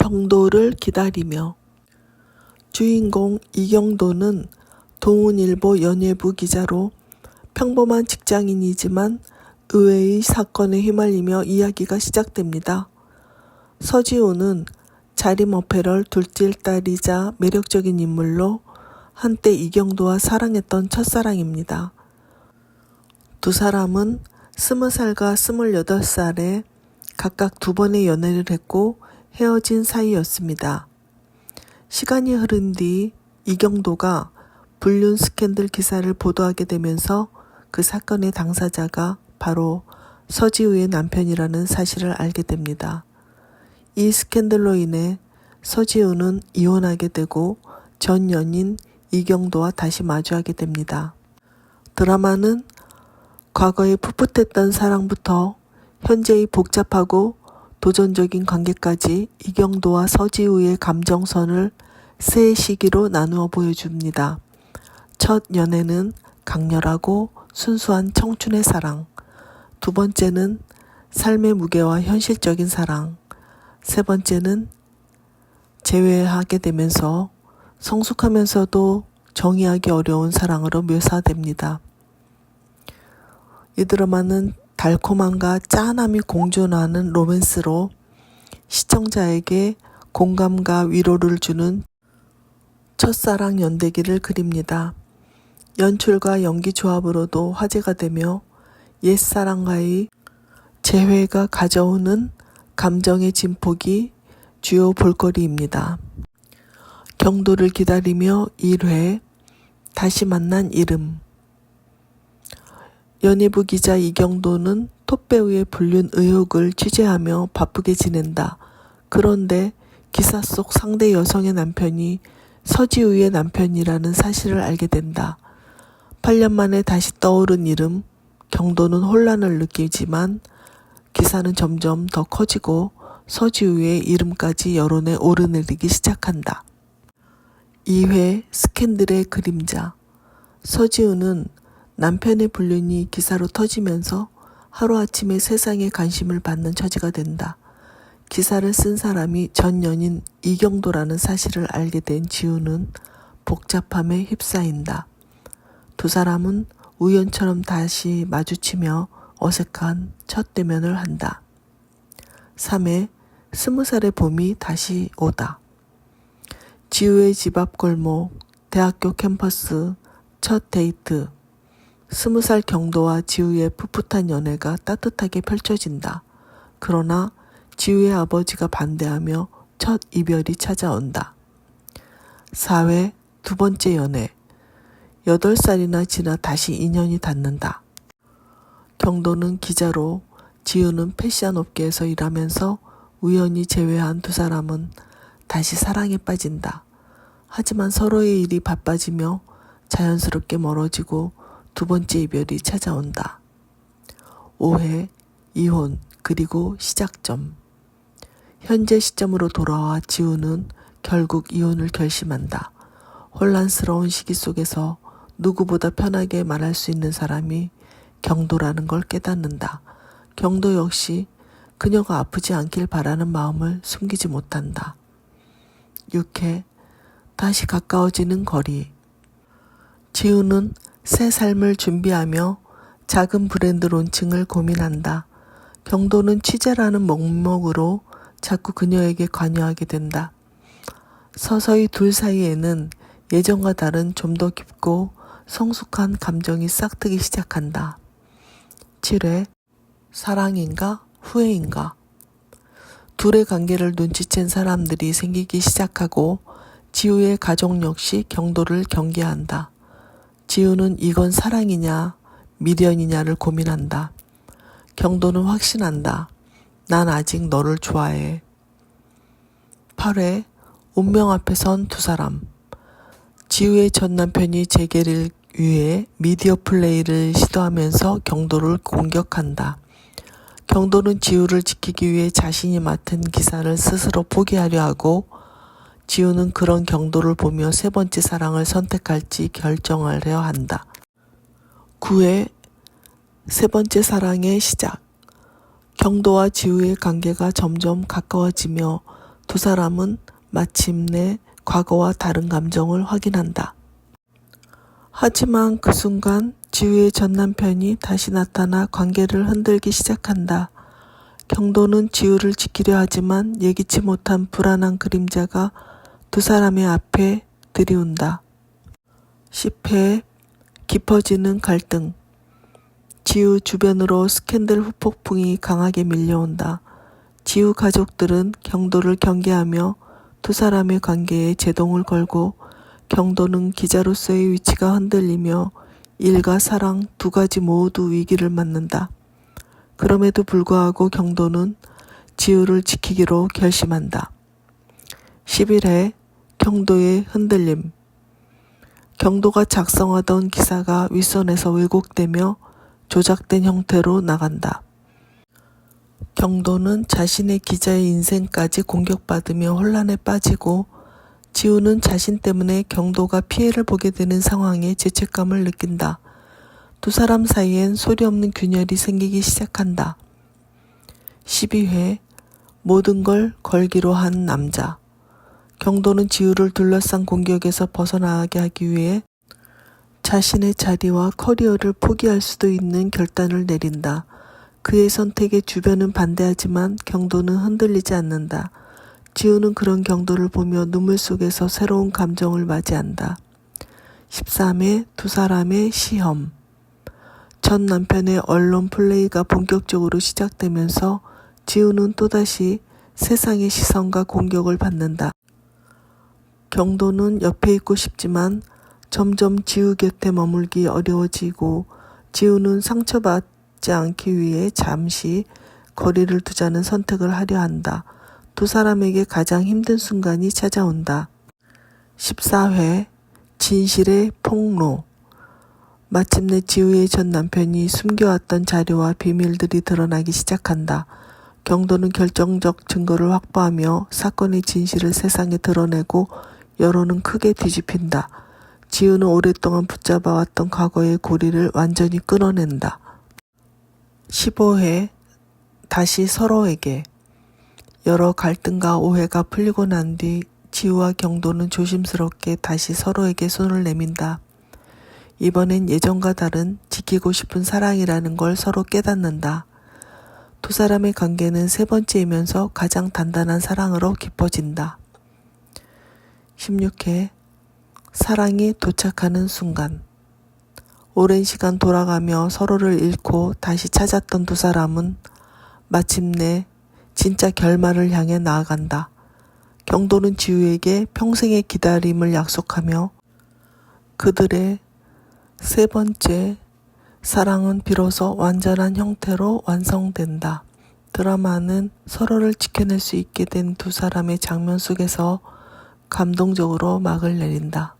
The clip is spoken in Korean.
경도를 기다리며. 주인공 이경도는 동훈일보 연예부 기자로 평범한 직장인이지만 의외의 사건에 휘말리며 이야기가 시작됩니다. 서지우는 자림어패럴 둘째 딸이자 매력적인 인물로 한때 이경도와 사랑했던 첫사랑입니다. 두 사람은 20살과 28살에 각각 2번의 연애를 했고 헤어진 사이였습니다. 시간이 흐른 뒤 이경도가 불륜 스캔들 기사를 보도하게 되면서 그 사건의 당사자가 바로 서지우의 남편이라는 사실을 알게 됩니다. 이 스캔들로 인해 서지우는 이혼하게 되고 전 연인 이경도와 다시 마주하게 됩니다. 드라마는 과거의 풋풋했던 사랑부터 현재의 복잡하고 도전적인 관계까지 이경도와 서지우의 감정선을 세 시기로 나누어 보여줍니다. 첫 연애는 강렬하고 순수한 청춘의 사랑, 두 번째는 삶의 무게와 현실적인 사랑, 세 번째는 재회하게 되면서 성숙하면서도 정의하기 어려운 사랑으로 묘사됩니다. 이 드라마는 달콤함과 짠함이 공존하는 로맨스로 시청자에게 공감과 위로를 주는 첫사랑 연대기를 그립니다. 연출과 연기 조합으로도 화제가 되며 옛사랑과의 재회가 가져오는 감정의 진폭이 주요 볼거리입니다. 경도를 기다리며 1회 다시 만난 이름. 연예부 기자 이경도는 톱배우의 불륜 의혹을 취재하며 바쁘게 지낸다. 그런데 기사 속 상대 여성의 남편이 서지우의 남편이라는 사실을 알게 된다. 8년 만에 다시 떠오른 이름. 경도는 혼란을 느끼지만 기사는 점점 더 커지고 서지우의 이름까지 여론에 오르내리기 시작한다. 2회 스캔들의 그림자. 서지우는 남편의 불륜이 기사로 터지면서 하루아침에 세상의 관심을 받는 처지가 된다. 기사를 쓴 사람이 전 연인 이경도라는 사실을 알게 된 지우는 복잡함에 휩싸인다. 두 사람은 우연처럼 다시 마주치며 어색한 첫 대면을 한다. 3회 20살의 봄이 다시 오다. 지우의 집 앞 골목, 대학교 캠퍼스, 첫 데이트. 20살 경도와 지우의 풋풋한 연애가 따뜻하게 펼쳐진다. 그러나 지우의 아버지가 반대하며 첫 이별이 찾아온다. 4회 두 번째 연애. 8살이나 지나 다시 인연이 닿는다. 경도는 기자로 지우는 패션 업계에서 일하면서 우연히 재회한 두 사람은 다시 사랑에 빠진다. 하지만 서로의 일이 바빠지며 자연스럽게 멀어지고 두 번째 이별이 찾아온다. 5회 이혼 그리고 시작점. 현재 시점으로 돌아와 지우는 결국 이혼을 결심한다. 혼란스러운 시기 속에서 누구보다 편하게 말할 수 있는 사람이 경도라는 걸 깨닫는다. 경도 역시 그녀가 아프지 않길 바라는 마음을 숨기지 못한다. 6회 다시 가까워지는 거리. 지우는 새 삶을 준비하며 작은 브랜드 론칭을 고민한다. 경도는 취재라는 명목으로 자꾸 그녀에게 관여하게 된다. 서서히 둘 사이에는 예전과 다른 좀 더 깊고 성숙한 감정이 싹트기 시작한다. 7회 사랑인가 후회인가. 둘의 관계를 눈치챈 사람들이 생기기 시작하고 지우의 가족 역시 경도를 경계한다. 지우는 이건 사랑이냐 미련이냐를 고민한다. 경도는 확신한다. 난 아직 너를 좋아해. 8회 운명 앞에 선 두 사람. 지우의 전 남편이 재계를 위해 미디어 플레이를 시도하면서 경도를 공격한다. 경도는 지우를 지키기 위해 자신이 맡은 기사를 스스로 포기하려 하고 지우는 그런 경도를 보며 세 번째 사랑을 선택할지 결정하려 한다. 9회 세 번째 사랑의 시작. 경도와 지우의 관계가 점점 가까워지며 두 사람은 마침내 과거와 다른 감정을 확인한다. 하지만 그 순간 지우의 전 남편이 다시 나타나 관계를 흔들기 시작한다. 경도는 지우를 지키려 하지만 예기치 못한 불안한 그림자가 두 사람의 앞에 들이운다. 10회 깊어지는 갈등. 지우 주변으로 스캔들 후폭풍이 강하게 밀려온다. 지우 가족들은 경도를 경계하며 두 사람의 관계에 제동을 걸고 경도는 기자로서의 위치가 흔들리며 일과 사랑 두 가지 모두 위기를 맞는다. 그럼에도 불구하고 경도는 지우를 지키기로 결심한다. 11회 경도의 흔들림. 경도가 작성하던 기사가 윗선에서 왜곡되며 조작된 형태로 나간다. 경도는 자신의 기자의 인생까지 공격받으며 혼란에 빠지고 지우는 자신 때문에 경도가 피해를 보게 되는 상황에 죄책감을 느낀다. 두 사람 사이엔 소리 없는 균열이 생기기 시작한다. 12회 모든 걸 걸기로 한 남자. 경도는 지우를 둘러싼 공격에서 벗어나게 하기 위해 자신의 자리와 커리어를 포기할 수도 있는 결단을 내린다. 그의 선택에 주변은 반대하지만 경도는 흔들리지 않는다. 지우는 그런 경도를 보며 눈물 속에서 새로운 감정을 맞이한다. 13회 두 사람의 시험. 전 남편의 언론 플레이가 본격적으로 시작되면서 지우는 또다시 세상의 시선과 공격을 받는다. 경도는 옆에 있고 싶지만 점점 지우 곁에 머물기 어려워지고 지우는 상처받지 않기 위해 잠시 거리를 두자는 선택을 하려 한다. 두 사람에게 가장 힘든 순간이 찾아온다. 14회 진실의 폭로. 마침내 지우의 전 남편이 숨겨왔던 자료와 비밀들이 드러나기 시작한다. 경도는 결정적 증거를 확보하며 사건의 진실을 세상에 드러내고 여론은 크게 뒤집힌다. 지우는 오랫동안 붙잡아왔던 과거의 고리를 완전히 끊어낸다. 15회 다시 서로에게. 여러 갈등과 오해가 풀리고 난 뒤 지우와 경도는 조심스럽게 다시 서로에게 손을 내민다. 이번엔 예전과 다른 지키고 싶은 사랑이라는 걸 서로 깨닫는다. 두 사람의 관계는 세 번째이면서 가장 단단한 사랑으로 깊어진다. 16회 사랑이 도착하는 순간. 오랜 시간 돌아가며 서로를 잃고 다시 찾았던 두 사람은 마침내 진짜 결말을 향해 나아간다. 경도는 지우에게 평생의 기다림을 약속하며 그들의 세 번째 사랑은 비로소 완전한 형태로 완성된다. 드라마는 서로를 지켜낼 수 있게 된 두 사람의 장면 속에서 감동적으로 막을 내린다.